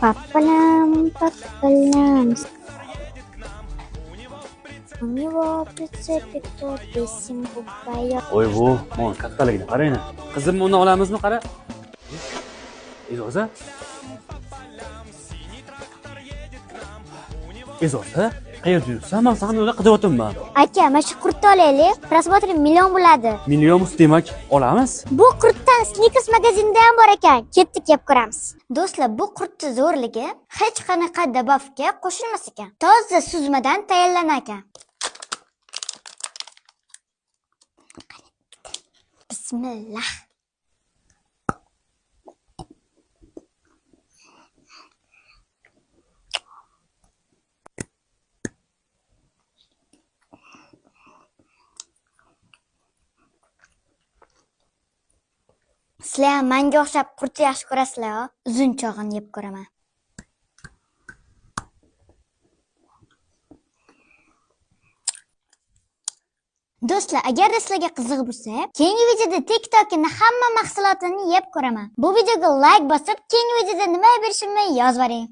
Papalam, papalam. У него прицепе кто песенку поет. Voy bu, mon kattaligini qarang. Qizimni uni olamizmi, qara. Ezoza? Ezoza? Qayerda yursan? Men seni uni qidiryapman. Aka, mana shu qurtni olaylik. Prasмотр million bo'ladi. Millionimiz demak, olamiz. Bu qurtdan Snickers magazinida ham bor ekan. Ketdik, yeb ko'ramiz. Do'stlar, bu qurtning zo'rligi hech qanaqa dabafga qo'shilmas ekan. Toza suzmadan tayyorlanar ekan. Bismillah. Sizlar ham menga o'xshab qurtni yaxshi ko'rasizlar-ku. Uzun chog'ini yeb ko'raman. Do'stlar, agarda sizlarga qiziq bo'lsa, keyingi videoda TikTokning hamma mahsulotini yeb ko'raman. Bu videoga like bosib, keyingi videoda nima berishimni yozib boring.